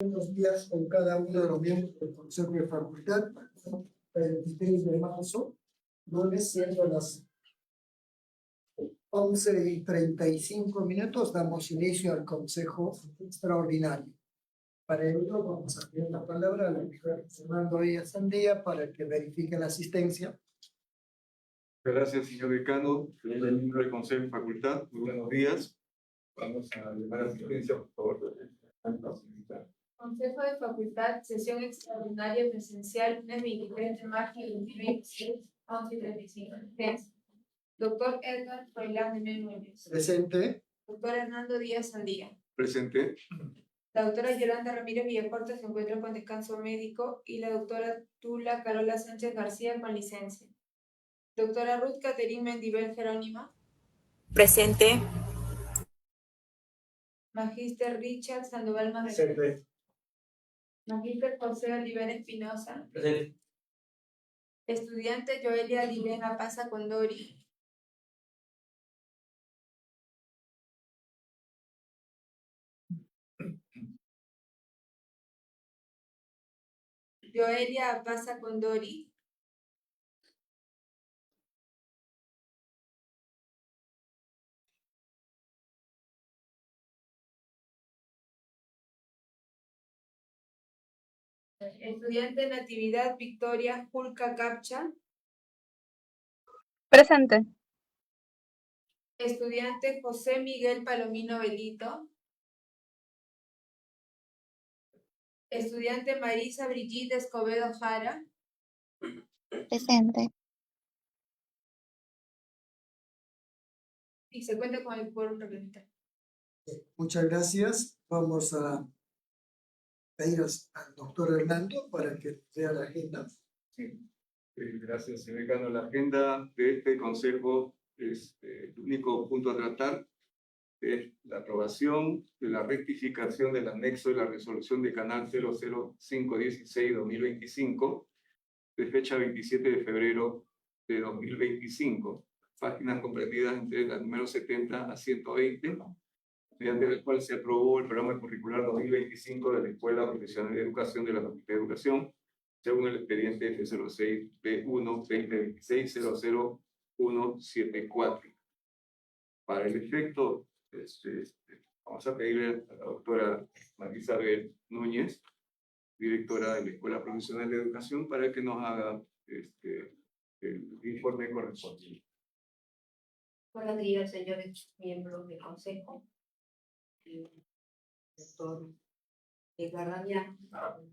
Buenos días con cada uno de los miembros del Consejo de Facultad. El 23 de marzo, lunes, siendo las 11:35, damos inicio al Consejo Extraordinario. Para ello, vamos a pedir la palabra al doctor Fernando Díaz Andía para que verifique la asistencia. Gracias, señor decano, señor miembro del Consejo de Facultad. Muy buenos días. Vamos a llamar a asistencia, por favor. Consejo de Facultad, sesión extraordinaria presencial, lunes 23 de marzo de 2026, 11:35. Doctor Edgar Froilán Núñez. Presente. Doctor Hernando Díaz Andía. Presente. La doctora Yolanda Ramírez Villacorta se encuentra con descanso médico y la doctora Tula Carola Sánchez García con licencia. Doctora Ruth Caterine Mendibel Jerónima. Presente. Magíster Richard Sandoval Madrid. Presente. Magíster José Olivera Espinosa. Presente. Estudiante Joelia Dilena Pasa Condori. Joelia Pasa Condori. Estudiante Natividad Victoria Julca Capcha. Presente. Estudiante José Miguel Palomino Belito. Estudiante Marisa Brigitte Escobedo Jara. Presente. Y se cuenta con el quórum reglamentario. Muchas gracias. Vamos a pedir al doctor Hernando para que vea la agenda. Sí. Gracias, señor decano. La agenda de este consejo es el único punto a tratar es la aprobación de la rectificación del anexo de la resolución de Canal 00516-2025 de fecha 27 de febrero de 2025, páginas comprendidas entre la número 70 a 120, mediante el cual se aprobó el programa curricular 2025 de la Escuela Profesional de Educación de la Facultad de Educación, según el expediente F06B1-2026-00174. Para el efecto, vamos a pedirle a la doctora Marisabel Núñez, directora de la Escuela Profesional de Educación, para que nos haga el informe correspondiente. Buenos días, señores miembros del Consejo. Doctor Edgar Damián,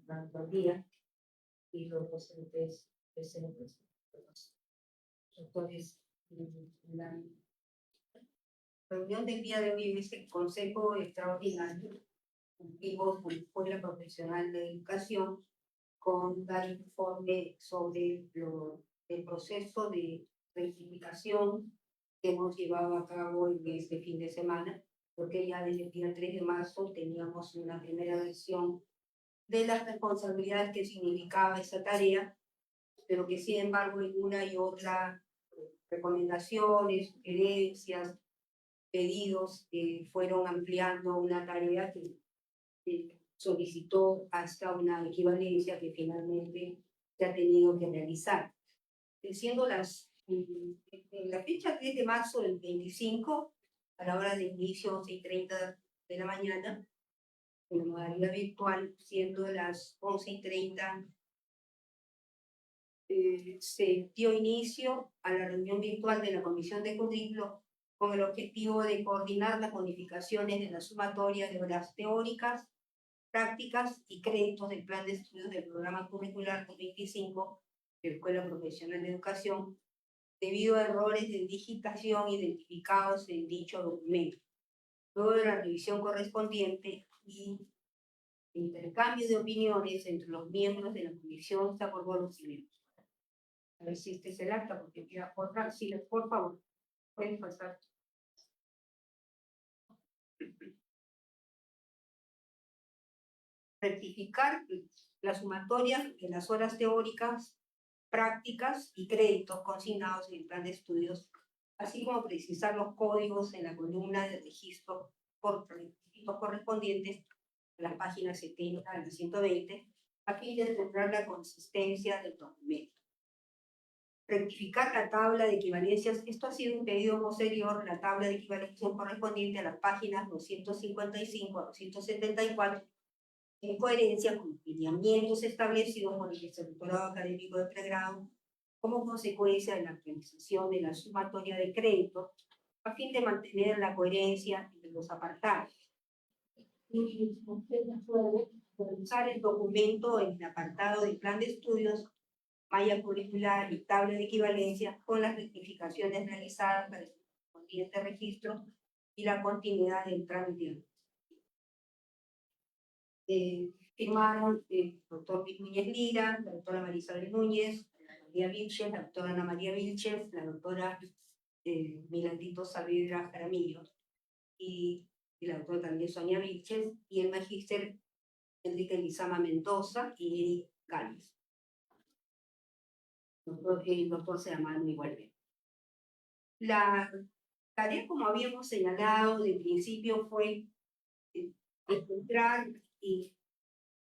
buenos días, y los docentes presentes, doctores. La reunión del día de hoy es el Consejo Extraordinario. Cumplimos con la Escuela Profesional de Educación con dar informe sobre el proceso de rectificación que hemos llevado a cabo en este fin de semana, porque ya desde el día 3 de marzo teníamos una primera versión de las responsabilidades que significaba esa tarea, pero que sin embargo en una y otra recomendaciones, sugerencias, pedidos fueron ampliando una tarea que solicitó hasta una equivalencia que finalmente se ha tenido que realizar. Siendo en la fecha 3 de marzo del 25, a la hora de inicio 11:30 de la mañana, en la modalidad virtual, siendo las 11:30, se dio inicio a la reunión virtual de la Comisión de Currículo con el objetivo de coordinar las modificaciones de la sumatoria de horas teóricas, prácticas y créditos del plan de estudios del programa curricular 2025 de la Escuela Profesional de Educación, debido a errores de digitación identificados en dicho documento. Luego de la revisión correspondiente y intercambio de opiniones entre los miembros de la comisión, se acordó lo siguiente. A ver si este es el acta, porque queda otra. Sí, por favor, pueden pasar. Rectificar la sumatoria de las horas teóricas, prácticas y créditos consignados en el plan de estudios, así como precisar los códigos en la columna de registro por requisitos correspondientes las páginas 70 a las 120, a fin de lograr la consistencia del documento. Rectificar la tabla de equivalencias. Esto ha sido un pedido posterior, la tabla de equivalencias correspondiente a las páginas 255 a 274, en coherencia con los lineamientos establecidos por el Certificado Académico de Pregrado, como consecuencia de la actualización de la sumatoria de crédito, a fin de mantener la coherencia entre los apartados. Usar el documento en el apartado de plan de estudios, malla curricular y tabla de equivalencia con las rectificaciones realizadas para el correspondiente registro y la continuidad del trámite. Firmaron el doctor Luis Núñez Lira, la doctora Marisabel Núñez, María Vilches, la doctora Ana María Vilches, la doctora Milandito Saavedra Jaramillo y la doctora también Sonia Vilches, y el magíster Enrique Lizama Mendoza y Eric Gámez. El doctor se llama igualmente. La tarea, como habíamos señalado de principio, fue encontrar y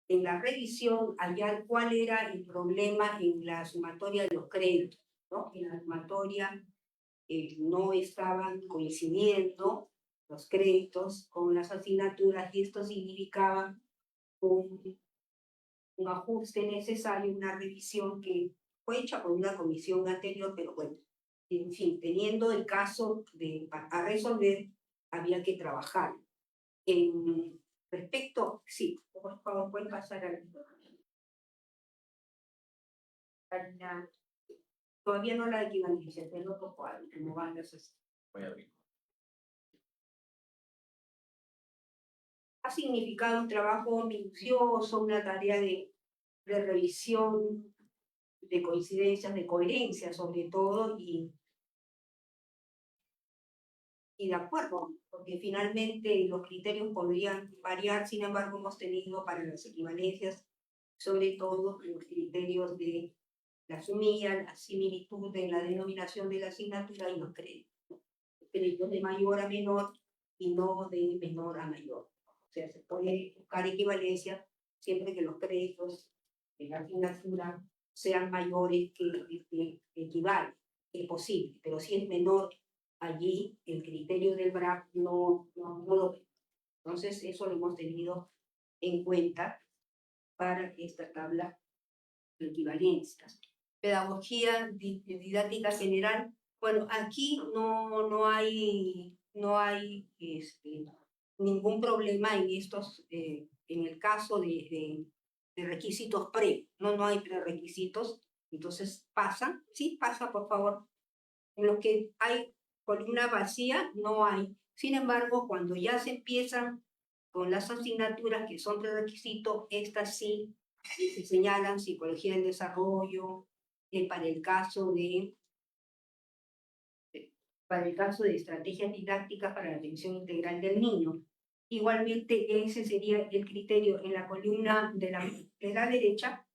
en la revisión hallar cuál era el problema en la sumatoria de los créditos, ¿no? En la sumatoria no estaban coincidiendo los créditos con las asignaturas, y esto significaba un ajuste necesario, una revisión que fue hecha por una comisión anterior, pero bueno, en fin, teniendo el caso a resolver, había que trabajar. Respecto, sí, por favor, pueden pasar todavía no la equivalencia, del otro cuadro, como van las así. Voy a abrir. Ha significado un trabajo minucioso, una tarea de revisión, de coincidencias, de coherencia sobre todo, y de acuerdo, porque finalmente los criterios podrían variar. Sin embargo, hemos tenido para las equivalencias, sobre todo los criterios de la sumilla, la similitud en la denominación de la asignatura y los créditos. Créditos de mayor a menor y no de menor a mayor. O sea, se puede buscar equivalencia siempre que los créditos de la asignatura sean mayores que equivalen. Es posible, pero si es menor, allí el criterio del BRAC no lo ve. Entonces, eso lo hemos tenido en cuenta para esta tabla de equivalencias. Pedagogía didáctica general. Bueno, aquí no hay ningún problema en estos, en el caso de requisitos no hay prerequisitos, entonces pasan. Sí, pasa, por favor. En los que hay columna vacía, no hay. Sin embargo, cuando ya se empiezan con las asignaturas que son prerequisitos, estas sí se señalan: psicología del desarrollo, para el caso de estrategias didácticas para la atención integral del niño. Igualmente, ese sería el criterio. En la columna de la derecha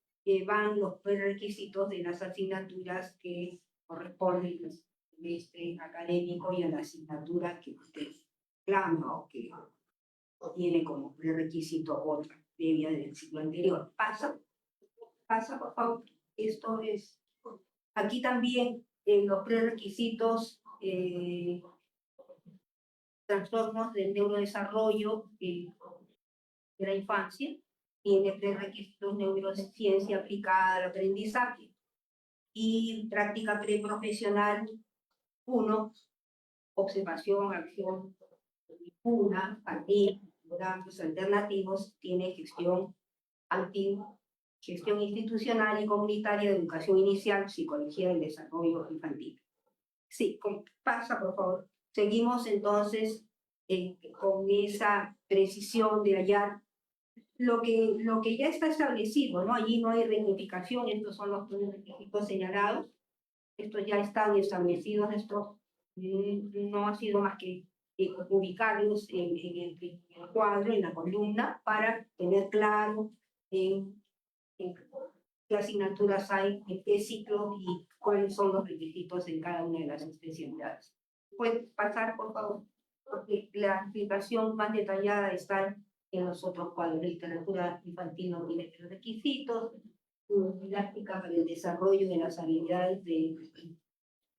van los prerequisitos de las asignaturas que corresponden al semestre académico y a la asignatura que usted clama o que tiene como prerequisito otra previa del ciclo anterior. Pasa, por favor. Esto es. Aquí también los prerequisitos, trastornos del neurodesarrollo de la infancia, tiene prerequisitos neurociencia aplicada al aprendizaje, y práctica preprofesional 1, observación, acción, una, programas alternativos, tiene gestión institucional y comunitaria de educación inicial, psicología del desarrollo infantil. Sí, pasa, por favor. Seguimos entonces con esa precisión de hallar lo que ya está establecido, ¿no? Allí no hay rectificación, estos son los requisitos señalados, estos ya están establecidos, esto no ha sido más que ubicarlos en el cuadro, en la columna, para tener claro en qué asignaturas hay, en qué ciclo y cuáles son los requisitos en cada una de las especialidades. ¿Puede pasar, por favor? Porque la explicación más detallada está En los otros cuadros, literatura infantil no tiene requisitos, didáctica para el desarrollo de las habilidades de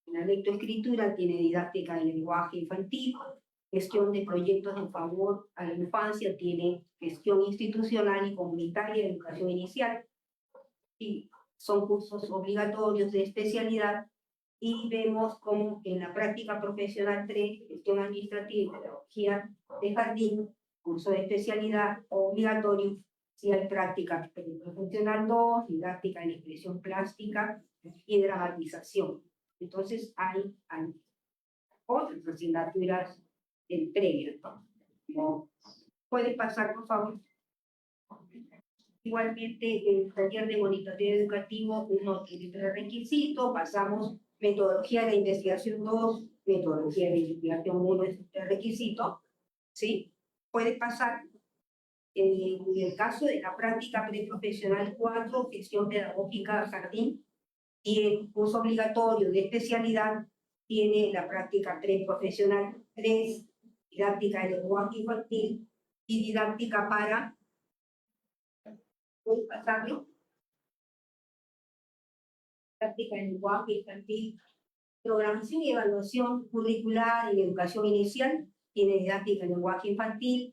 la lectoescritura, tiene didáctica del lenguaje infantil, gestión de proyectos en favor a la infancia, tiene gestión institucional y comunitaria de educación inicial, y son cursos obligatorios de especialidad, y vemos como en la práctica profesional 3, gestión administrativa y pedagogía de jardín, curso de especialidad obligatorio, si hay práctica profesional 2, didáctica en expresión plástica y dramatización. Entonces hay otras asignaturas del previo. ¿No? ¿Puede pasar, por favor? Igualmente, el taller de monitoreo educativo no tiene prerequisito, pasamos metodología de investigación 2, metodología de investigación 1 es prerequisito, ¿sí? Puede pasar. En el caso de la práctica preprofesional 4, gestión pedagógica jardín, y el curso obligatorio de especialidad tiene la práctica preprofesional 3, didáctica de lenguaje infantil y didáctica para... ¿Puedes pasarlo? Práctica de lenguaje infantil, programación y evaluación curricular en educación inicial, tiene didáctica de lenguaje infantil,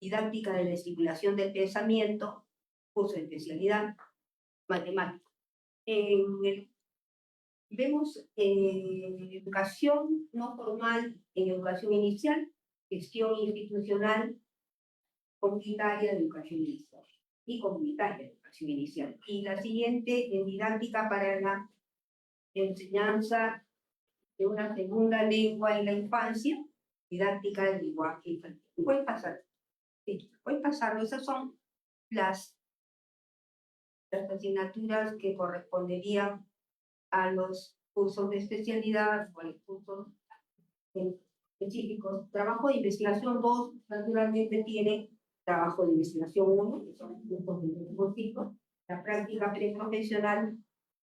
didáctica de la estimulación del pensamiento, curso de especialidad, matemática. Vemos educación no formal en educación inicial, gestión institucional, comunitaria de educación inicial y comunitaria de educación inicial. Y la siguiente, en didáctica para la enseñanza de una segunda lengua en la infancia, didáctica del lenguaje infantil. Puede pasar. Sí, puede pasarlo. Esas son las asignaturas que corresponderían a los cursos de especialidad o a los cursos específicos. Trabajo de investigación 2, naturalmente tiene trabajo de investigación 1, que son grupos de tipos, la práctica preprofesional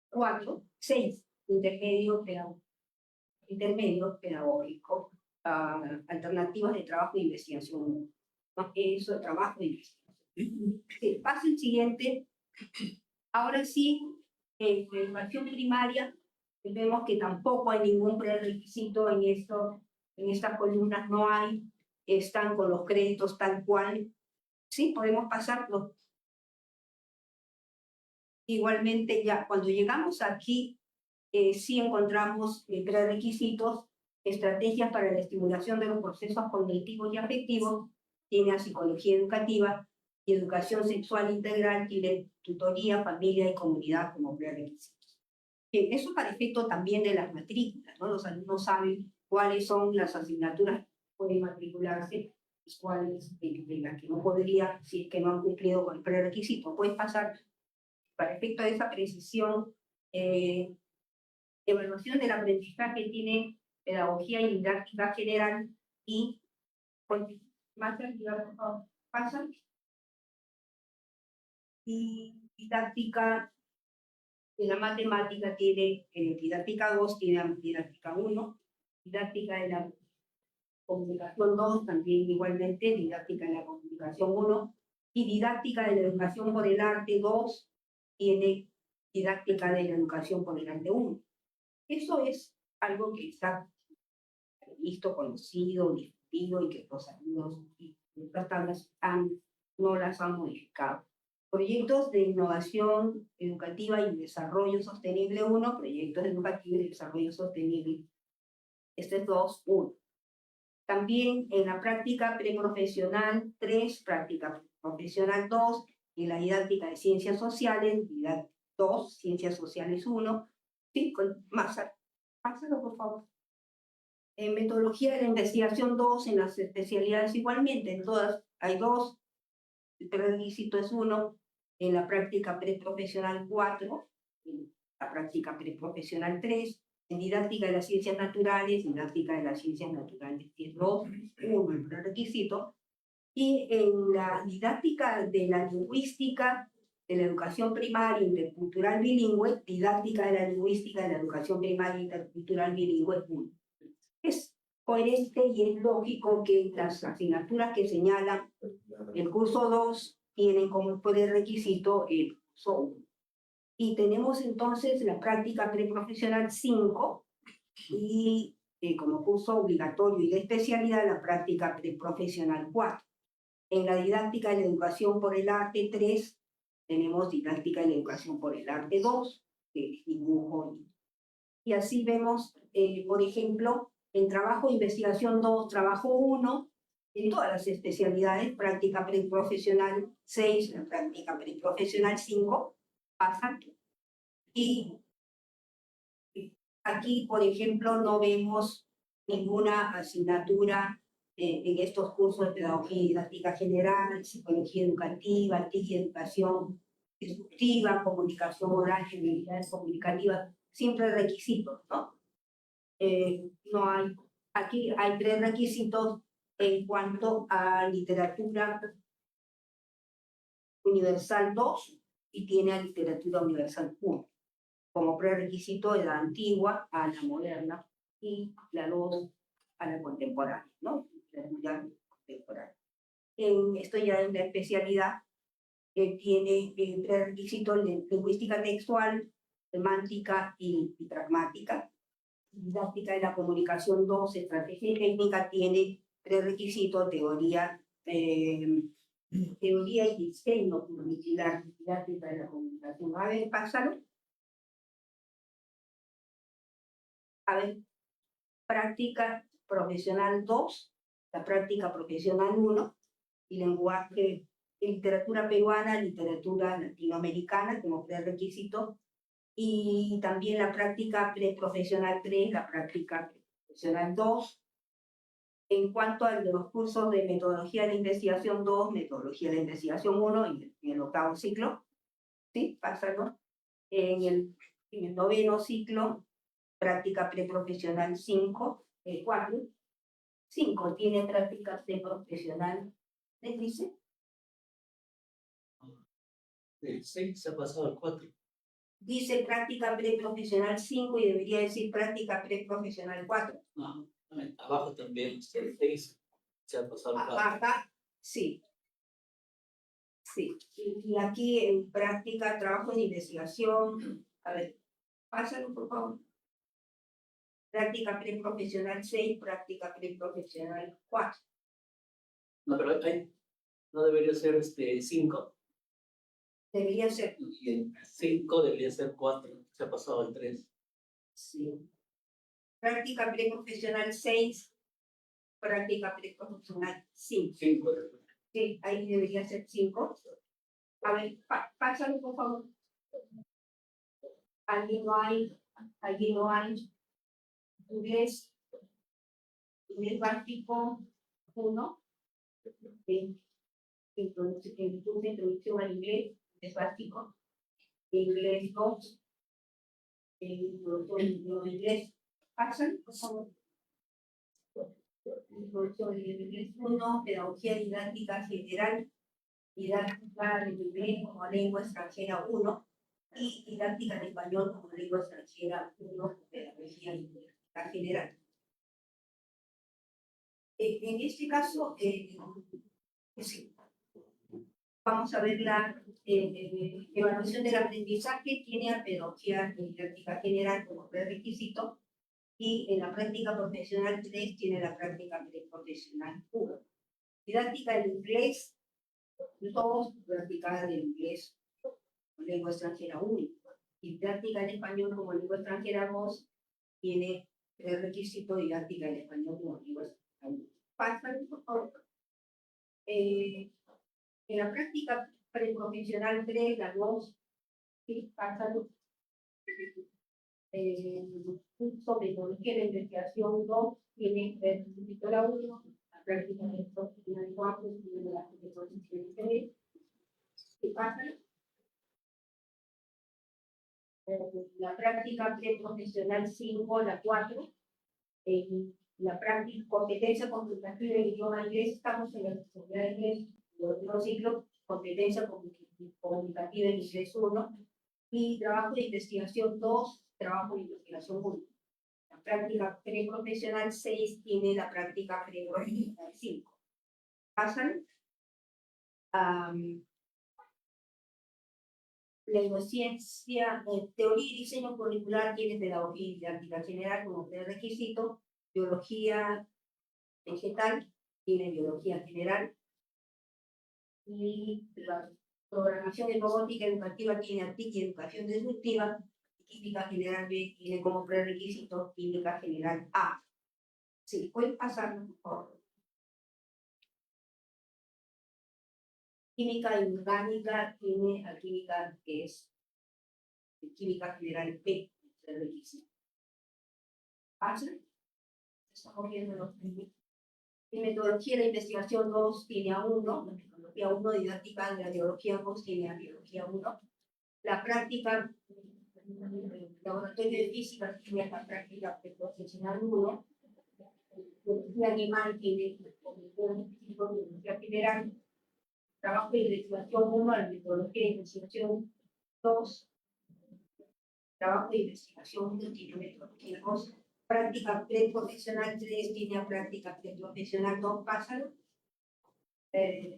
4, 6, intermedio pedagógico, alternativas de trabajo de investigación 1. ¿No? Eso, trabajo de investigación. Sí, paso el siguiente. Ahora sí, en la educación primaria, vemos que tampoco hay ningún prerequisito en estas columnas, no hay, están con los créditos tal cual. Sí, podemos pasarlo. Igualmente, ya cuando llegamos aquí, sí encontramos prerequisitos, estrategias para la estimulación de los procesos cognitivos y afectivos, tiene a psicología educativa y educación sexual integral, tiene tutoría, familia y comunidad como prerequisitos. Eso para efecto también de las matrículas, ¿no? Los alumnos saben cuáles son las asignaturas que pueden matricularse y cuáles de las que no podría, si es que no han cumplido con el prerequisito. Puedes pasar, para efecto de esa precisión, evaluación del aprendizaje tiene pedagogía y didáctica general y más actividad, por favor, pasa. Y didáctica de la matemática tiene didáctica 2, tiene didáctica 1, didáctica de la comunicación 2, también igualmente didáctica de la comunicación 1, y didáctica de la educación por el arte 2, tiene didáctica de la educación por el arte 1. Eso es algo que está visto, conocido, discutido y que los alumnos y las tablas no las han modificado. Proyectos de innovación educativa y desarrollo sostenible 1, proyectos educativos y desarrollo sostenible. Este es 2, 1. También en la práctica preprofesional 3, práctica profesional 2, y la didáctica de ciencias sociales, didáctica 2, ciencias sociales 1, sí, con pásalo por favor. En metodología de la investigación 2, en las especialidades igualmente, en todas hay 2, el prerequisito es 1, en la práctica preprofesional 4, en la práctica preprofesional 3, en didáctica de las ciencias naturales, didáctica de las ciencias naturales 2, 1 el prerequisito, y en la didáctica de la lingüística, de la educación primaria intercultural bilingüe, didáctica de la lingüística de la educación primaria intercultural bilingüe 1. Es coherente y es lógico que las asignaturas que señalan El curso 2 tiene como prerequisito el curso 1. Y tenemos entonces la práctica preprofesional 5 y como curso obligatorio y de especialidad la práctica preprofesional 4. En la didáctica de la educación por el arte 3 tenemos didáctica de la educación por el arte 2, que es dibujo. Y así vemos, por ejemplo, en trabajo de investigación 2, trabajo 1, en todas las especialidades, práctica preprofesional 6, la práctica preprofesional 5, pasan. Y aquí, por ejemplo, no vemos ninguna asignatura en estos cursos de pedagogía y didáctica general, psicología educativa, TIC y educación instructiva, comunicación oral, habilidades comunicativas, siempre requisitos, ¿no? No hay, aquí hay 3 requisitos en cuanto a literatura universal 2 y tiene a literatura universal 1 como prerequisito de la antigua a la moderna y la 2 a la contemporánea, ¿no? La contemporánea. Esto ya es la especialidad que tiene prerequisitos de lingüística textual, semántica y pragmática. Didáctica de la comunicación 2, estrategia y técnica, tiene prerequisitos teoría y diseño curricular, didáctica de la comunicación. A ver, pásalo. A ver, práctica profesional 2, la práctica profesional 1, y lenguaje, literatura peruana, literatura latinoamericana como prerequisito, y también la práctica preprofesional 3, la práctica preprofesional 2. En cuanto a los cursos de metodología de investigación 2, metodología de investigación 1, en el 8º ciclo, ¿sí? Pásalo. En el 9º ciclo, práctica preprofesional 5, 4. 5 tiene práctica preprofesional, ¿les dice? Del 6 se ha pasado al 4. Dice práctica preprofesional 5 y debería decir práctica preprofesional 4. No, abajo también, el 6 se ha pasado al 4. Acá, sí. Sí. Y aquí en práctica, trabajo de investigación, a ver, pásalo por favor. Práctica preprofesional 6, práctica preprofesional 4. No, pero ahí no debería ser 5. Debería ser. Y el 5 debería ser 4. Se ha pasado al 3. Sí. Práctica preprofesional 6, práctica preprofesional 5. 5. Sí, ahí debería ser 5. A ver, pásalo por favor. Alguien no hay. Inglés básico 1. Introducción al inglés básico. Inglés 2. Introducción al inglés. Pasan, por favor. Introducción al inglés 1. Pedagogía didáctica general. Didáctica del inglés como lengua extranjera 1. Y didáctica de español como lengua extranjera 1. Pedagogía didáctica general. En este caso, sí. Vamos a ver la evaluación del aprendizaje. Tiene a pedagogía didáctica general como prerequisito y en la práctica profesional 3 tiene la práctica profesional 1. Didáctica del inglés 2, práctica del inglés como lengua extranjera 1. Y práctica del español como lengua extranjera 2 tiene prerequisito didáctica del español como lengua extranjera 1. Pasan, por favor. En la práctica preprofesional 3, la 2, sí, pásalo. Curso de metodología de investigación 2 tiene requisito la 1, la práctica preprofesional 4 tiene la preprofesional 3, sí, pásalo. La práctica preprofesional 5, la 4, la práctica competencia consultativa en idioma inglés, estamos en la especialidad de inglés. Los ciclos, competencia comunicativa en inglés 1 y trabajo de investigación 2, trabajo de investigación 1. La práctica preprofesional 6 tiene la práctica preprofesional 5. ¿Pasan? Neurociencia, teoría y diseño curricular tiene pedagogía y didáctica general como prerequisito, biología vegetal tiene biología general y la programación en robótica educativa tiene TIC y educación disruptiva, química general B tiene como prerequisito química general A. Sí, pueden pasarlo, por favor. Química inorgánica tiene a química que es química general B, prerequisito. ¿Pasa? Estamos viendo los primeros. En metodología de investigación 2 tiene a 1, la metodología 1 didáctica de la biología 2 tiene a biología 1. La práctica, laboratorio de física tiene la práctica profesional 1. Biología animal tiene biología general. Trabajo de investigación 1, la metodología de investigación 2. Trabajo de investigación 1 tiene metodología 2. Práctica preprofesional 3 tiene a práctica preprofesional 2, pásalo.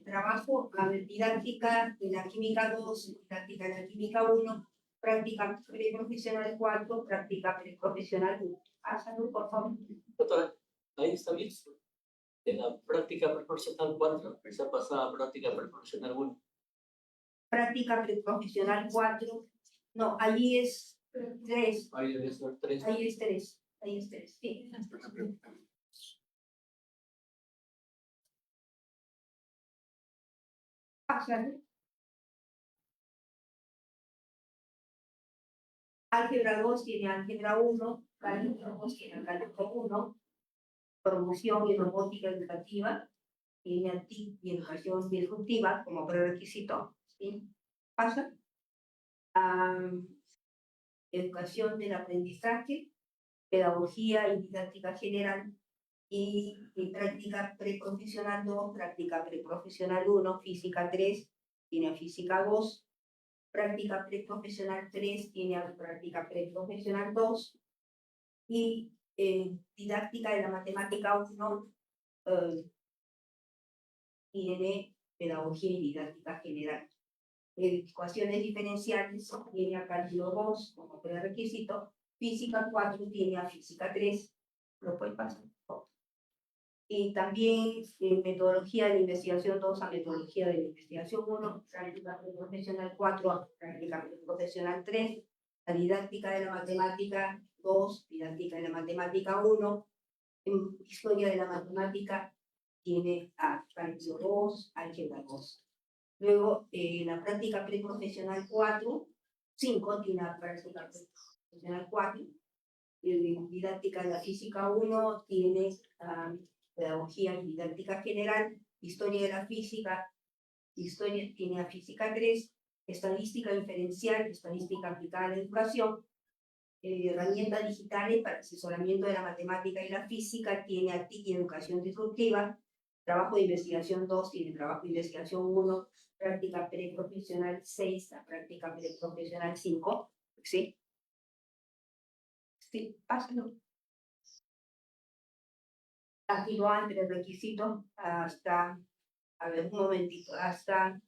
Trabajo didáctica de la química 2, didáctica de la química 1, práctica preprofesional 4, práctica preprofesional 1. Pásalo, por favor. Doctora, ahí está bien. De la práctica preprofesional 4, esa pasada práctica preprofesional 1. Práctica preprofesional 4, no, allí es 3. Ahí debe ser 3. Ahí es 3. Ahí es 3, sí. Pásalo. Álgebra 2 tiene álgebra 1, cálculo 2 tiene cálculo 1, promoción y robótica educativa tiene a TIC y educación disruptiva como prerequisito. ¿Sí? Pasa. Educación del aprendizaje, pedagogía y didáctica general y práctica preprofesional 2, práctica preprofesional 1, física 3, tiene a física 2, práctica preprofesional 3, tiene a práctica preprofesional 2 y didáctica de la matemática 1 tiene pedagogía y didáctica general. Ecuaciones diferenciales tiene a cálculo 2 como prerequisito, física 4 tiene a física 3, lo puede pasar. Y también metodología de la investigación 2 a metodología de la investigación 1, práctica profesional 4 a práctica profesional 3, la didáctica de la matemática 2, didáctica de la matemática 1, historia de la matemática tiene a cálculo 2, álgebra 2. Luego, la práctica preprofesional 4, 5 tiene la práctica preprofesional 4, didáctica de la física 1 tiene pedagogía y didáctica general, historia de la física, historia tiene a física 3, estadística diferencial, estadística aplicada a la educación, herramientas digitales para asesoramiento de la matemática y la física tiene a TIC y educación disruptiva, trabajo de investigación 2 tiene trabajo de investigación 1, práctica preprofesional 6, la práctica preprofesional 5, ¿sí? Sí, pásalo. Aquí lo han prerequisitos hasta, a ver, un momentito, hasta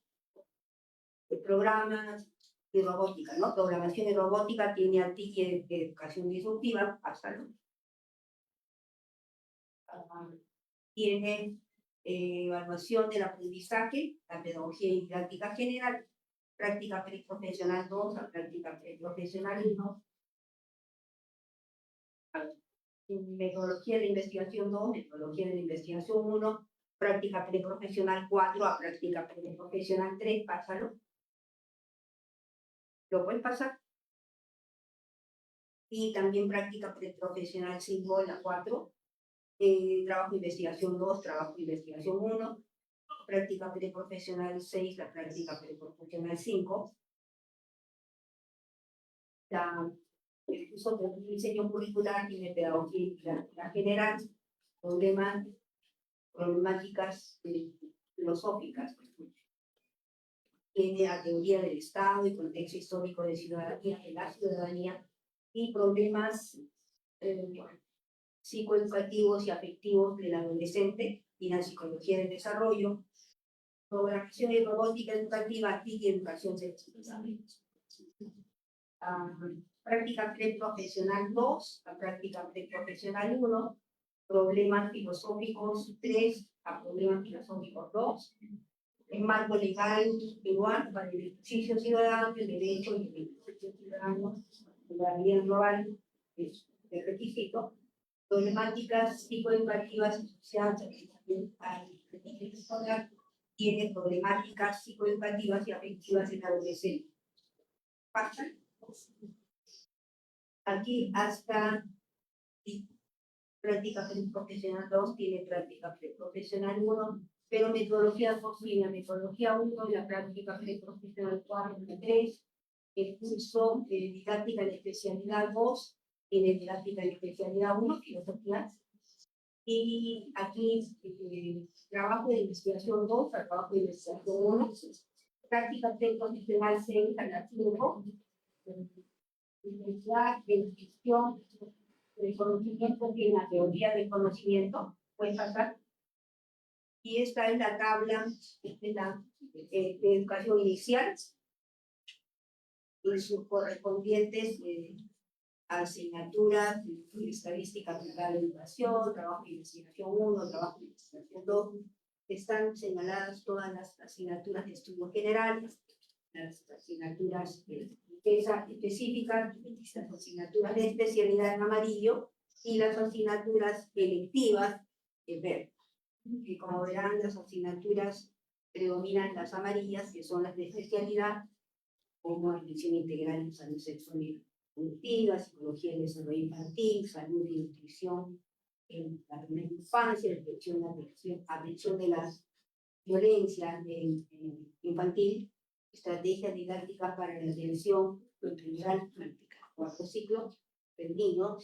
programas y robótica, ¿no? Programación y robótica tiene a TIC y educación disruptiva, pásalo. Tiene evaluación del aprendizaje, la pedagogía y didáctica general, práctica preprofesional 2, la práctica preprofesional 1, metodología de investigación 2, metodología de investigación 1, práctica preprofesional 4 a práctica preprofesional 3, pásalo. ¿Lo pueden pasar? Y también práctica preprofesional 5, la 4, trabajo de investigación 2, trabajo de investigación 1, práctica preprofesional 6, la práctica preprofesional 5. El uso del diseño curricular tiene pedagogía y didáctica general, problemáticas filosóficas, tiene a teoría del Estado y contexto histórico de ciudadanía, de la ciudadanía, y problemas psicoeducativos y afectivos del adolescente y la psicología del desarrollo, programación y robótica educativa y educación sexual. Práctica preprofesional 2, la práctica preprofesional 1, problemas filosóficos 3 a problemas filosóficos 2, el marco legal igual para el ejercicio ciudadano, el derecho y el ejercicio ciudadano, la vida global es el requisito, problemáticas psicoeducativas y sociales, también hay escolar, tiene problemáticas psicoeducativas y afectivas en adolescente. ¿Pasa? Aquí hasta práctica profesional 2 tiene práctica profesional 1, pero metodología posible, metodología 1 y la práctica profesional 4 y 3, el curso de didáctica de especialidad 2 tiene didáctica de especialidad 1, filosofía, y aquí trabajo de investigación 2, trabajo de investigación 1, práctica profesional 6 a la 5, la descripción del conocimiento y la teoría del conocimiento, puede pasar. Y esta es la tabla de la educación inicial y sus correspondientes asignaturas, estadística aplicada a la educación, trabajo de investigación 1, trabajo de investigación 2. Están señaladas todas las asignaturas de estudio general, las asignaturas específicas, las asignaturas de especialidad en amarillo y las asignaturas electivas en verde. Y como verán, las asignaturas predominan las amarillas, que son las de especialidad, como atención integral en salud sexual y reproductiva, psicología y desarrollo infantil, salud y nutrición en la primera infancia, atención de las violencias infantil, estrategia didáctica para la atención integral práctica. Cuarto ciclo, el niño,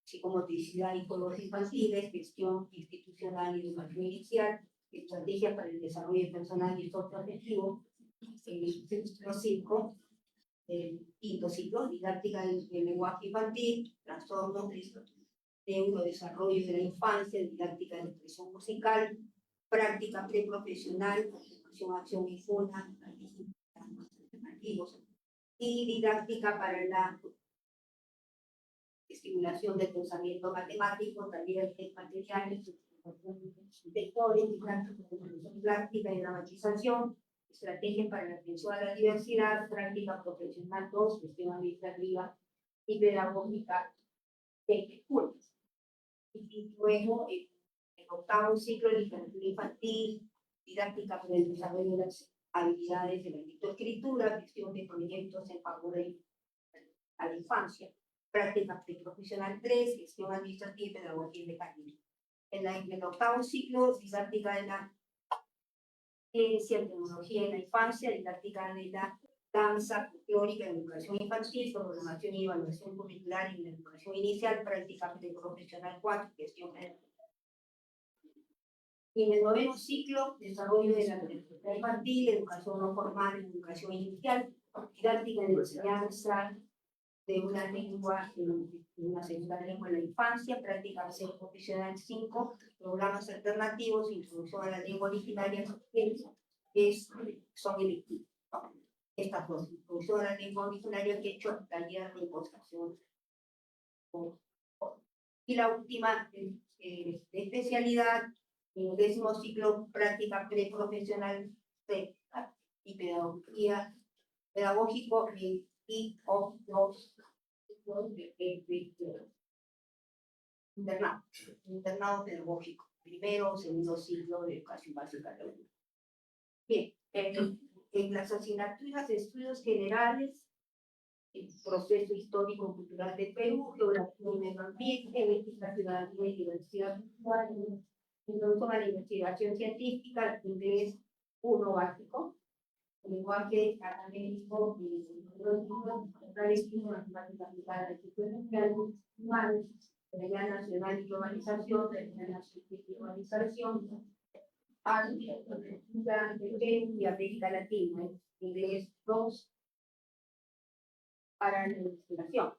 psicomotricidad y juegos infantiles, gestión institucional y educación inicial, estrategia para el desarrollo personal y socioafectivo, el ciclo 5, el quinto ciclo, didáctica del lenguaje infantil, trastornos de neurodesarrollo de la infancia, didáctica de expresión musical, práctica preprofesional, educación, acción y funa, alternativos, y didáctica para la estimulación del pensamiento matemático, talleres materiales, vectores, práctica y dramatización, estrategias para la atención a la diversidad, práctica profesional 2, gestión administrativa y pedagógica de escuelas. Y luego, el octavo ciclo de literatura infantil, didáctica para el desarrollo de las habilidades de la lectoescritura, gestión de proyectos en favor de la infancia, práctica preprofesional 3, gestión administrativa y pedagogía mecánica. En el octavo ciclo, didáctica de la ciencia, tecnología en la infancia, didáctica de la danza teórica en educación infantil, programación y evaluación curricular en la educación inicial, práctica preprofesional 4, gestión general. Y en el noveno ciclo, desarrollo de la educación infantil, educación no formal, educación inicial, didáctica de enseñanza de una lengua, una segunda lengua en la infancia, práctica profesional 5, programas alternativos, introducción a la lengua originaria, son electivos. Estas dos, introducción a la lengua originaria, que he hecho taller de impostación. Y la última, de especialidad, en el 10º ciclo, práctica preprofesional y pedagogía, pedagógico y los internado pedagógico, primero o segundo ciclo de educación básica. Bien, en las asignaturas de estudios generales, el proceso histórico cultural de Perú, geografía y medio ambiente, ética, ciudadanía y diversidad cultural, introducción a la investigación científica, inglés 1 básico, lenguaje académico y matemática aplicada a la cultura humanas, realidad nacional y globalización, realidad nacional y globalización, cultura y América Latina, inglés 2 para la investigación.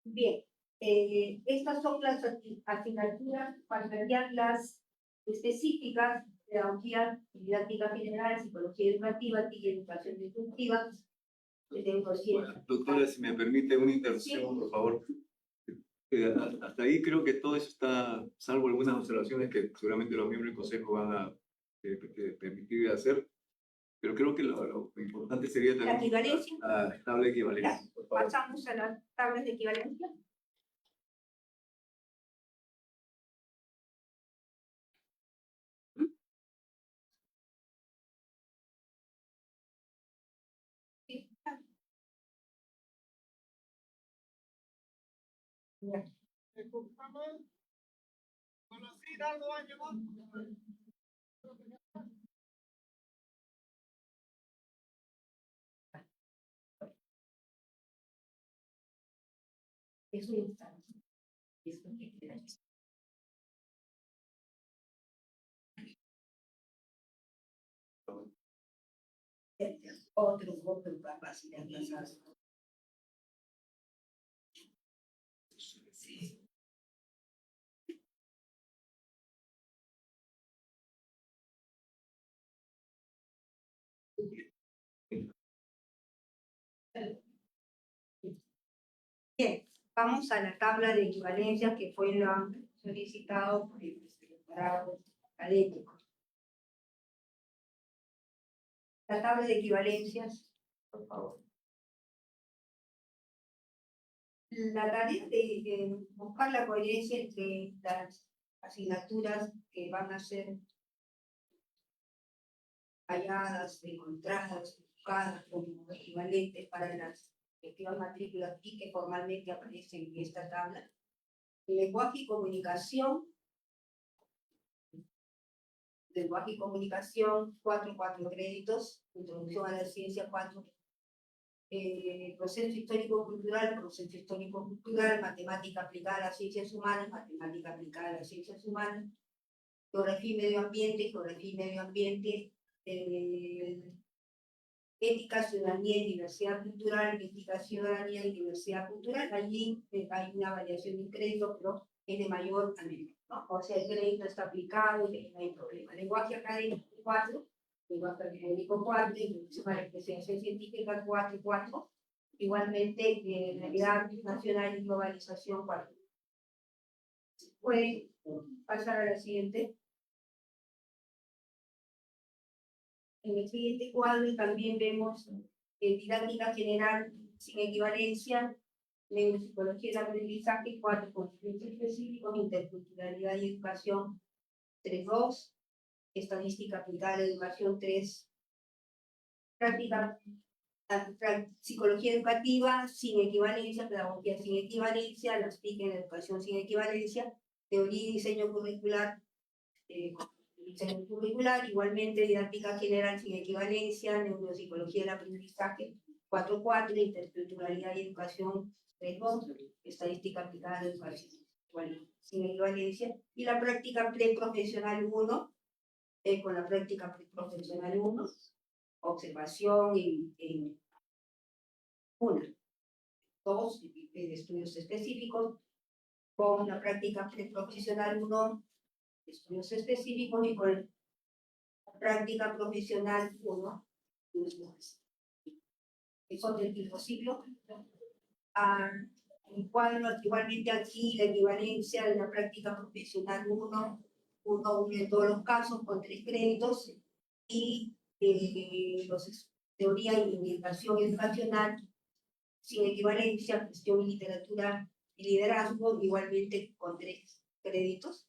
Bien, estas son las asignaturas, faltarían las específicas pedagogía, didáctica general, psicología educativa y educación instructiva. Doctora, si me permite una interrupción, por favor. Hasta ahí creo que todo eso está, salvo algunas observaciones que seguramente los miembros del Consejo van a permitir hacer, pero creo que lo importante sería La también equivalencia. la tabla de equivalencia. Por favor. Pasamos a las tablas de equivalencia. Sí. Ya. Eso ya está. Eso ya está. Otro capacidad pasar. Sí. Bien, vamos a la tabla de equivalencia que fue lo solicitado por el secretariado académico. La tabla de equivalencias, por favor. La tarea de buscar la coherencia entre las asignaturas que van a ser halladas, encontradas, buscadas como equivalentes para las respectivas matrículas y que formalmente aparecen en esta tabla. Lenguaje y comunicación. Lenguaje y comunicación, 4 créditos. Introducción a la ciencia, 4. Proceso histórico-cultural, matemática aplicada a las ciencias humanas, matemática aplicada a las ciencias humanas, geografía y medio ambiente, ética, ciudadanía y diversidad cultural, ética, ciudadanía y diversidad cultural. Allí hay una variación de crédito, pero es de mayor a menor, ¿no? O sea, el crédito está aplicado y no hay problema. Lenguaje académico, 4. Lenguaje académico, 4. Introducción a la investigación científica, 4. Igualmente, realidad nacional y globalización, 4. Pueden pasar a la siguiente. En el siguiente cuadro también vemos didáctica general sin equivalencia, neuropsicología del aprendizaje, 4 conceptos específicos, interculturalidad y educación, 3.2, estadística aplicada a la educación, 3, práctica, psicología educativa sin equivalencia, pedagogía sin equivalencia, las PIC en educación sin equivalencia, teoría y diseño curricular, diseño curricular, igualmente didáctica general sin equivalencia, neuropsicología del aprendizaje, 4.4, interculturalidad y educación, 3.2, estadística aplicada a la educación, sin equivalencia, y la práctica preprofesional 1, con la práctica preprofesional 1, observación en 1, 2, estudios específicos, con la práctica preprofesional 1, estudios específicos, y con la práctica profesional 1, son del mismo ciclo. Igualmente aquí la equivalencia de la práctica profesional 1 en todos los casos con 3 créditos, y teoría y orientación educacional sin equivalencia, gestión y literatura y liderazgo, igualmente con 3 créditos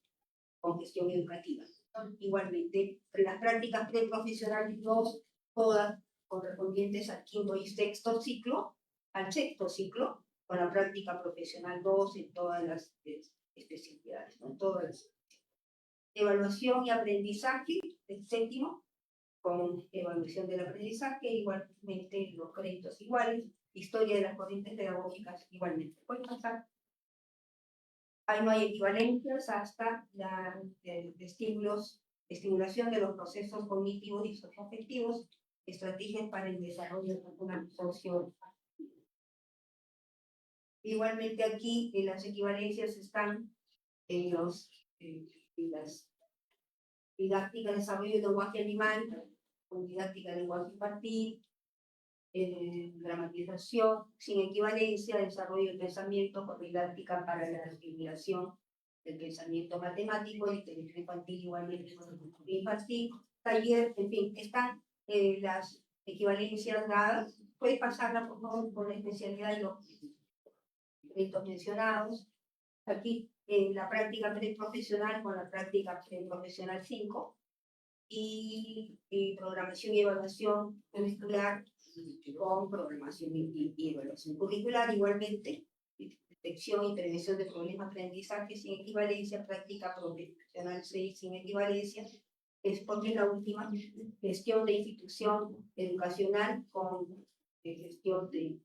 con gestión educativa. Igualmente, las prácticas preprofesionales 2, todas correspondientes al 5.º y 6.º ciclo, al 6.º ciclo, con la práctica profesional 2 en todas las especialidades, ¿no? Todas. Evaluación y aprendizaje, el 7.º, con evaluación del aprendizaje, igualmente los créditos iguales, historia de las corrientes pedagógicas igualmente. Pueden pasar. Ahí no hay equivalencias hasta la estimulación de los procesos cognitivos y socioafectivos, estrategias para el desarrollo socio. Igualmente aquí las equivalencias están en las didáctica de desarrollo del lenguaje animal, con didáctica de lenguaje infantil, gramatización, sin equivalencia, desarrollo del pensamiento con didáctica para la asimilación del pensamiento matemático, literatura infantil igualmente con literatura infantil, taller, en fin, están las equivalencias dadas. Puede pasarla por favor por la especialidad y los créditos mencionados. Aquí la práctica preprofesional con la práctica preprofesional 5 y programación y evaluación curricular con programación y evaluación curricular igualmente, detección y prevención de problemas de aprendizaje sin equivalencia, práctica profesional 6 sin equivalencia, es porque la última, gestión de institución educacional con gestión de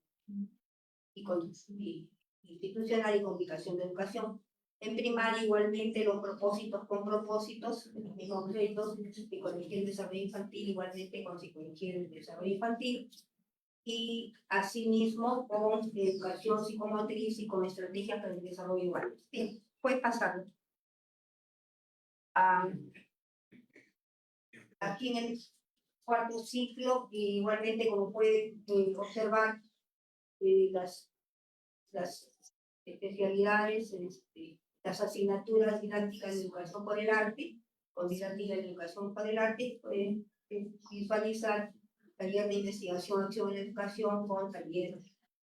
institucional y comunicación de educación. En primaria, igualmente, los propósitos con propósitos, los mismos retos, psicología del desarrollo infantil, igualmente con psicología del desarrollo infantil, y asimismo con educación psicomotriz y con estrategias para el desarrollo igual. Bien, puede pasar. Aquí en el cuarto ciclo, igualmente como pueden observar, las especialidades, las asignaturas didácticas de educación por el arte, con didáctica de educación por el arte, pueden visualizar taller de investigación, acción en la educación con taller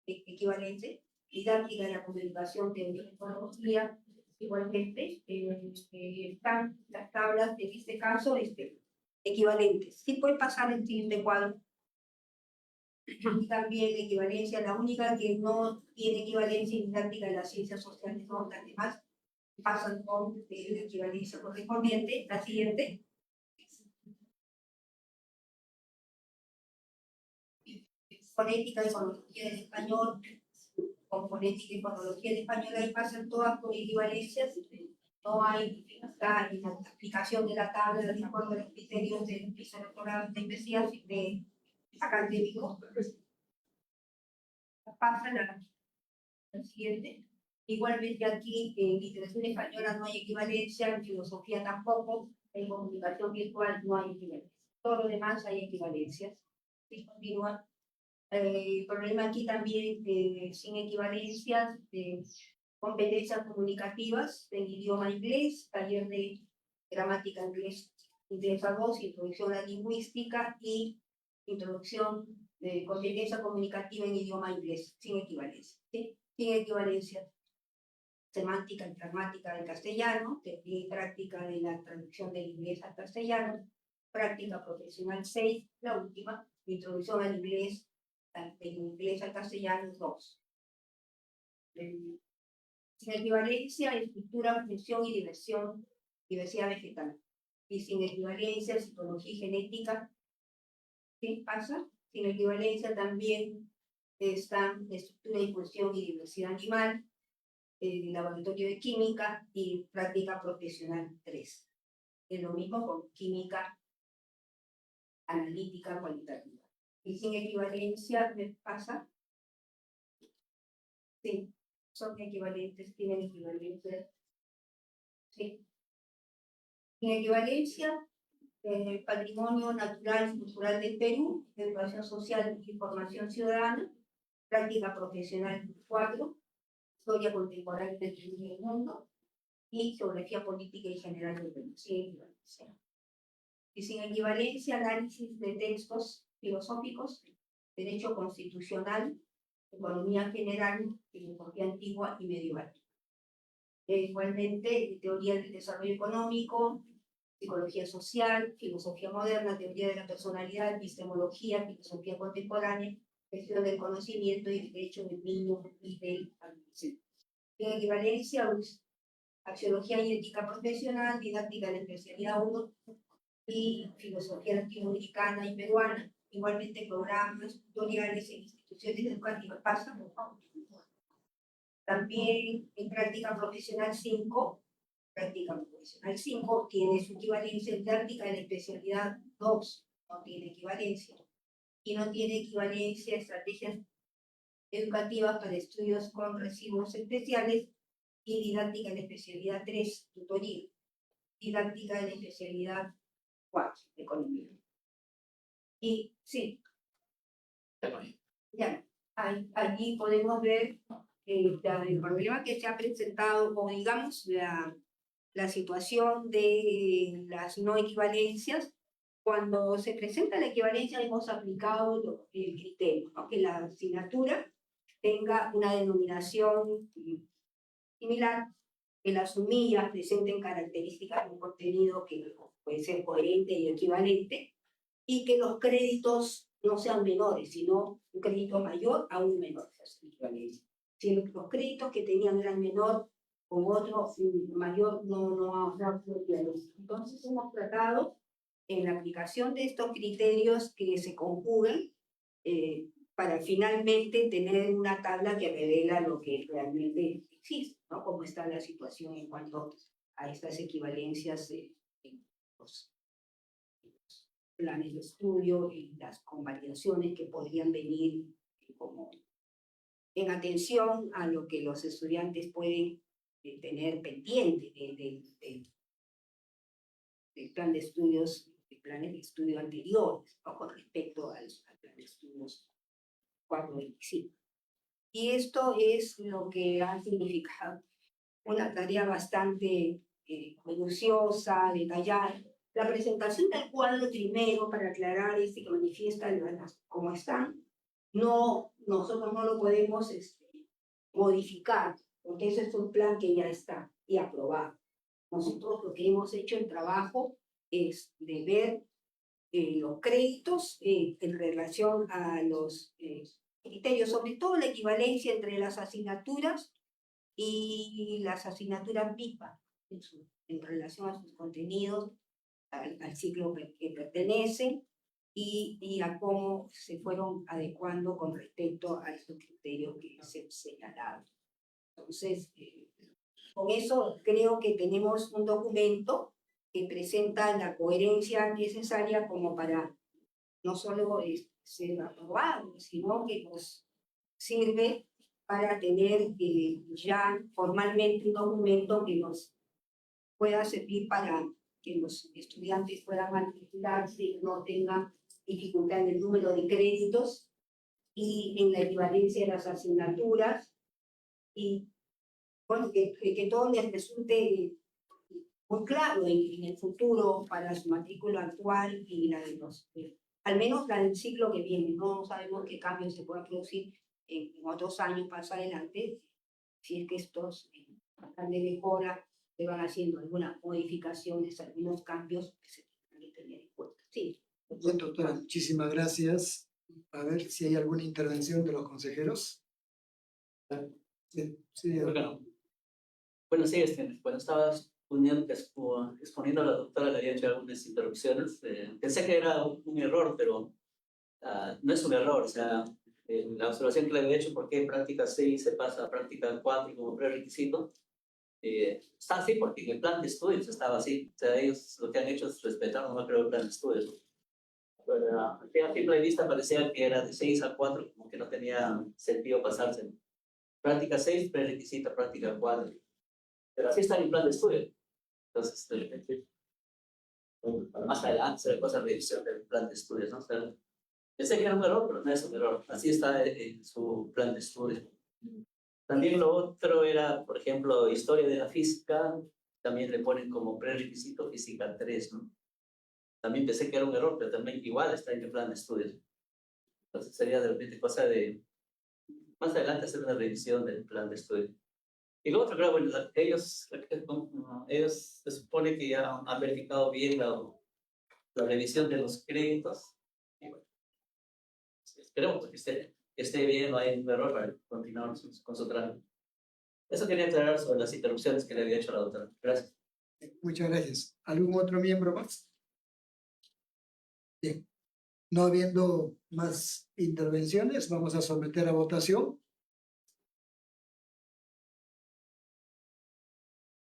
equivalente, didáctica de la comunicación, teoría y tecnología, igualmente están las tablas en este caso equivalentes. Sí puede pasar el siguiente cuadro. Y también la equivalencia, la única que no tiene equivalencia didáctica de las ciencias sociales, no, las demás pasan con la equivalencia correspondiente. La siguiente. Fonética y fonología del español, con fonética y fonología del español, ahí pasan todas con equivalencias. No hay la aplicación de la tabla de acuerdo a los criterios del piso electoral de investigación de académico. Pasa la siguiente. Igualmente aquí en literatura española no hay equivalencia, en filosofía tampoco, en comunicación virtual no hay equivalencia. Todo lo demás hay equivalencias. Y continúa. El problema aquí también sin equivalencias, competencias comunicativas en idioma inglés, taller de gramática inglés a 2, introducción a la lingüística y introducción de competencia comunicativa en idioma inglés, sin equivalencia. ¿Sí? Sin equivalencia. Semántica y pragmática del castellano, teoría y práctica de la traducción del inglés al castellano, práctica profesional 6, la última, introducción al inglés, del inglés al castellano 2. Sin equivalencia, estructura, función y diversidad vegetal. Y sin equivalencia, citología y genética. ¿Qué pasa? Sin equivalencia también están estructura y función y diversidad animal, laboratorio de química y práctica profesional 3. Es lo mismo con química analítica cualitativa. Y sin equivalencia, ¿me pasa? Sí, son equivalentes, tienen equivalencia. Sí. Sin equivalencia, patrimonio natural y cultural del Perú, educación social y formación ciudadana, práctica profesional 4, historia contemporánea del Perú y el mundo, y geografía política y general del Perú. Sin equivalencia. Y sin equivalencia, análisis de textos filosóficos, derecho constitucional, economía general, filosofía antigua y medieval. Igualmente, teoría del desarrollo económico, psicología social, filosofía moderna, teoría de la personalidad, epistemología, filosofía contemporánea, gestión del conocimiento y derecho del niño y del adolescente. En equivalencia, axiología y ética profesional, didáctica de la especialidad 1 y filosofía latinoamericana y peruana. Igualmente, programas, tutoriales en instituciones educativas. Pasa, por favor. También en práctica profesional 5, tiene su equivalencia en práctica de la especialidad 2, no tiene equivalencia. Y no tiene equivalencia estrategias educativas para estudios con residuos especiales y didáctica de la especialidad 3, tutoría. didáctica de la especialidad 4 de economía. Y sí, ya, allí podemos ver el problema que se ha presentado, o digamos, la situación de las no equivalencias. Cuando se presenta la equivalencia hemos aplicado el criterio, ¿no? Que la asignatura tenga una denominación similar, que las sumillas presenten características de un contenido que puede ser coherente y equivalente, y que los créditos no sean menores, sino un crédito mayor a un menor. Si los créditos que tenían eran menor con otro mayor, no equivalencia. Entonces hemos tratado en la aplicación de estos criterios que se conjugan para finalmente tener una tabla que revela lo que realmente existe, ¿no? Cómo está la situación en cuanto a estas equivalencias en los planes de estudio y las convalidaciones que podrían venir como en atención a lo que los estudiantes pueden tener pendiente del plan de estudios, de planes de estudio anteriores, ¿no? Con respecto al plan de estudios 425. Y esto es lo que ha significado una tarea bastante minuciosa, detallada. La presentación del cuadro primero, para aclarar que manifiesta cómo están, nosotros no lo podemos modificar, porque ese es un plan que ya está y aprobado. Nosotros lo que hemos hecho el trabajo es de ver los créditos en relación a los criterios, sobre todo la equivalencia entre las asignaturas y las asignaturas MIPA, en relación a sus contenidos, al ciclo que pertenecen y a cómo se fueron adecuando con respecto a estos criterios que se señalaron. Entonces, con eso creo que tenemos un documento que presenta la coherencia necesaria como para no solo ser aprobado, sino que nos sirve para tener ya formalmente un documento que nos pueda servir para que los estudiantes puedan matricularse y no tengan dificultad en el número de créditos y en la equivalencia de las asignaturas, y bueno, que todo les resulte muy claro en el futuro para su matrícula actual y la de los, al menos la del ciclo que viene. No sabemos qué cambios se puedan producir en otros años más adelante, si es que estos plan de mejora se van haciendo algunas modificaciones, algunos cambios que se tienen que tener en cuenta. Sí. Bien, doctora, muchísimas gracias. A ver si hay alguna intervención de los consejeros. Sí, Creo que no. Bueno, sí, cuando estaba exponiendo a la doctora le había hecho algunas interrupciones. Pensé que era un error, pero no es un error. O sea, la observación que le había hecho, ¿por qué práctica 6 se pasa a práctica 4 como prerequisito? Está así porque en el plan de estudios estaba así. O sea, ellos lo que han hecho es respetar, no creo, el plan de estudios. Pero a simple vista parecía que era de 6 a 4, como que no tenía sentido pasarse. Práctica 6, prerequisito, práctica 4. Pero así está en el plan de estudio. Entonces, más adelante será cosa de revisión del plan de estudios, ¿no? O sea, pensé que era un error, pero no es un error. Así está en su plan de estudio. También lo otro era, por ejemplo, historia de la física. También le ponen como prerequisito física 3, ¿no? También pensé que era un error, pero también igual está en el plan de estudios. Entonces sería de repente cosa de más adelante hacer una revisión del plan de estudio. Y lo otro, claro, bueno, ellos se supone que ya han verificado bien la revisión de los créditos. Y bueno, esperemos que esté bien, no hay un error para continuar con su trámite. Eso quería aclarar sobre las interrupciones que le había hecho a la doctora. Gracias. muchas gracias. ¿Algún otro miembro más? Bien. No habiendo más intervenciones, vamos a someter a votación.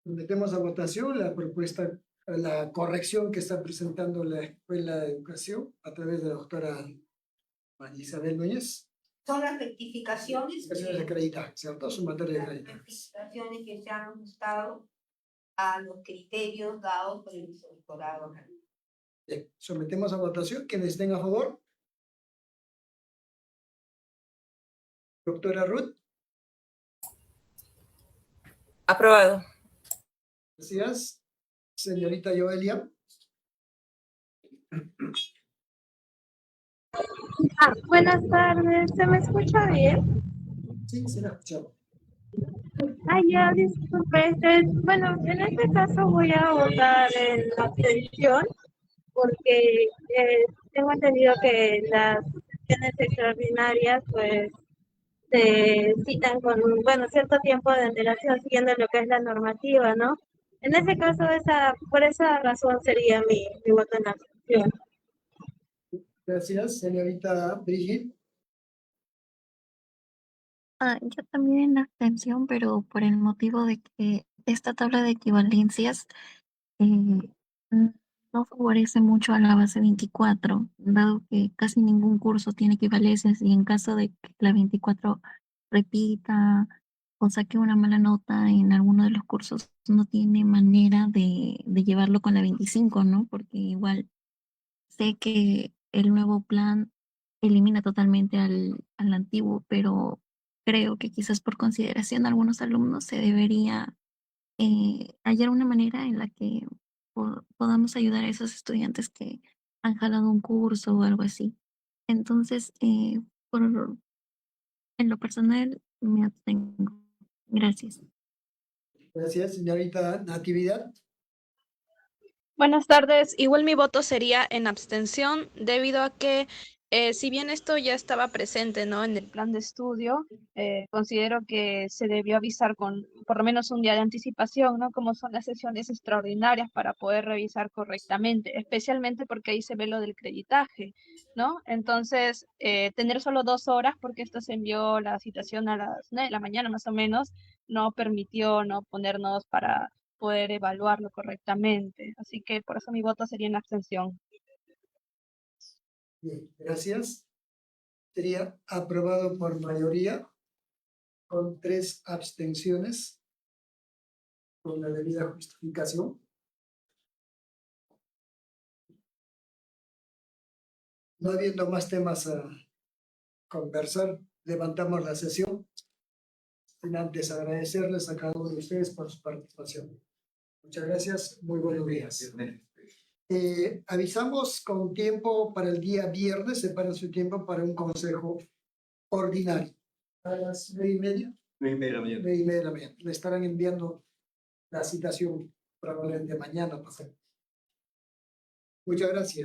Sometemos a votación la propuesta, la corrección que está presentando la Escuela de Educación a través de la doctora María Isabel Núñez. Son las rectificaciones. Rectificaciones de acreditaje, ¿cierto? Su materia de acreditaje. Rectificaciones que se han ajustado a los criterios dados por el vicerrectorado. Bien, sometemos a votación. ¿Quienes estén a favor? Doctora Ruth, Aprobado. gracias. Señorita Joelia, Buenas tardes, ¿se me escucha bien? sí, se la escuchamos. Ya, disculpe, bueno, en este caso voy a votar en abstención porque tengo entendido que las sesiones extraordinarias pues se citan con, bueno, cierto tiempo de antelación siguiendo lo que es la normativa, ¿no? En ese caso, por esa razón sería mi voto en abstención. Gracias, señorita Brigitte. Yo también en abstención, pero por el motivo de que esta tabla de equivalencias eh, no favorece mucho a la base 24, dado que casi ningún curso tiene equivalencias y en caso de que la 24 repita o saque una mala nota en alguno de los cursos, no tiene manera de llevarlo con la 25, ¿no? Porque igual sé que el nuevo plan elimina totalmente al antiguo, pero creo que quizás por consideración a algunos alumnos se debería hallar una manera en la que podamos ayudar a esos estudiantes que han jalado un curso o algo así. Entonces, en lo personal, me abstengo. Gracias. Gracias, señorita Natividad. Buenas tardes. Igual mi voto sería en abstención debido a que si bien esto ya estaba presente, ¿no? En el plan de estudio, considero que se debió avisar con por lo menos un día de anticipación, ¿no? Como son las sesiones extraordinarias para poder revisar correctamente, especialmente porque ahí se ve lo del creditaje, ¿no? Entonces, tener solo 2 horas, porque esto se envió la citación a las 9 de la mañana más o menos, no permitió, ¿no? Ponernos para poder evaluarlo correctamente. Así que por eso mi voto sería en abstención. Bien, gracias. Sería aprobado por mayoría con 3 abstenciones con la debida justificación. No habiendo más temas a conversar, levantamos la sesión. Sin antes agradecerles a cada uno de ustedes por su participación. Muchas gracias, muy buenos días. Avisamos con tiempo para el día viernes, separa su tiempo para un consejo ordinario. A las 9:30. 9:30 de la mañana. 9:30 de la mañana. Le estarán enviando la citación probablemente mañana. Muchas gracias.